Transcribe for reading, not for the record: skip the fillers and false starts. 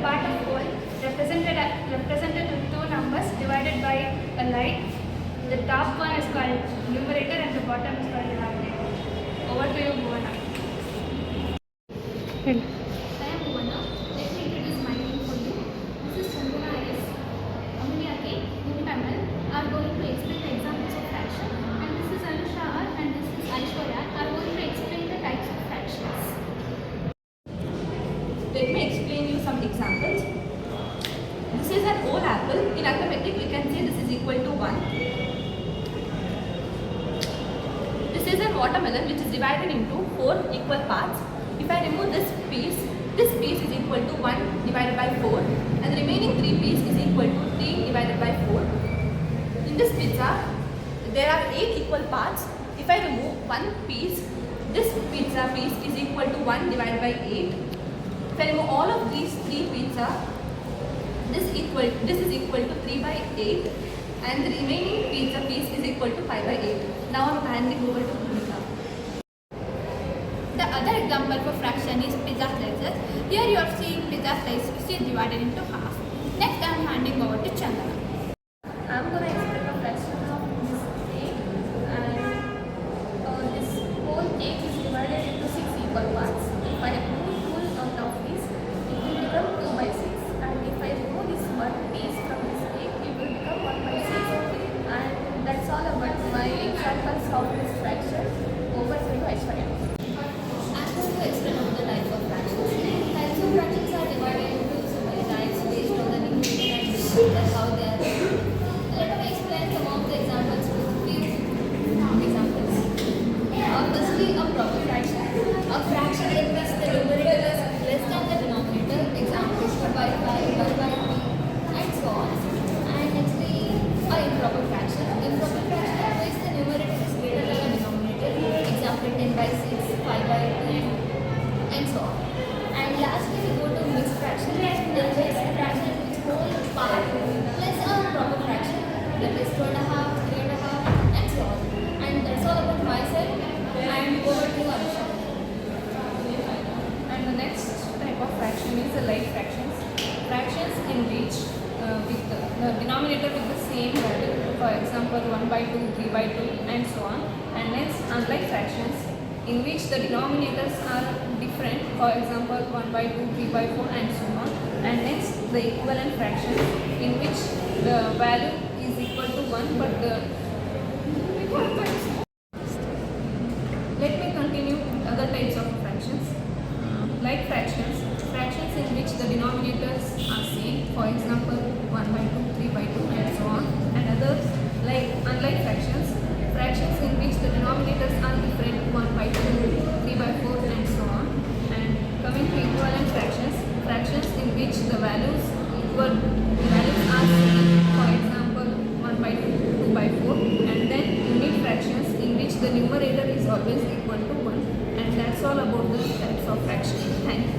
part of whole represented with two numbers divided by a line. The top one is called numerator and the bottom is called denominator. Over to you, Bhuvana. I am Bhuvana. Let me introduce my name for you. This is Chandana IS. Amulyaki, Mumtamal are going to explain the examples of fraction, and this is Anusha R and this is Aishwarya are going to explain the types of fractions. Let me explain you some examples. This is an whole apple. In arithmetic, we can say this is equal to 1. This is a watermelon which is divided into 4 equal parts. If I remove this piece is equal to 1 divided by 4 and the remaining 3 pieces is equal to 3 divided by 4. In this pizza, there are 8 equal parts. If I remove one piece, this pizza piece is equal to 1 divided by 8. If I remove all of these 3 pizza, this is equal to 3 by 8 and the remaining pizza piece is equal to 5 by 8. Now I am handing over to Bhumika. The other example for fraction is pizza slices. Here you are seeing pizza slice which is divided into half. Next I am handing over to Chandana. I am going to explain the fraction of this cake, and this whole cake is divided into 6 equal parts. If I remove 2 out of this, it will become 2 by 6, and if I remove this one piece from this cake, it will become 1 by 6. And that's all about my examples of this fraction. Over to you, Aishwarya. I'm going to explain all the types of fractions. Types of fractions are divided into so many types based on the numerator and denominator, how they are written. Let me explain some of the examples with few examples. Firstly, a proper fraction. A fraction in which the numerator is less than the denominator, example 2 by 5, 1 by 3, and so on. And nextly, a improper fraction. Improper fraction in which the numerator is greater than the denominator, example 10 by 6, 5 by 10, and so on. And lastly, we go to mixed fraction. In which fraction is whole part plus a proper fraction, that is 2 and a half, 3 and a half, and so on. And that's all about myself. And over to Anusha. And the next type of fraction is the like fractions. Fractions in which with the denominator with the same value, for example 1 by 2, 3 by 2, and so on. And next, unlike fractions in which the denominators are different, for example 1 by 2, 3 by 4, and so on. And next, the equivalent fractions in which the value is equal to 1 but the let me continue with other types of fractions. Like fractions in which the denominators are same, for example 1 by 2, 3 by 2, and so on. And others, like unlike fractions in which the denominators are different, 1 by 2, 3 by 4, and so on. And coming to equivalent fractions in which the values are same, for example 1 by 2, 2 by 4, and then unit fractions in which the numerator is always equal to 1. And that's all about the types of fractions. Thank you.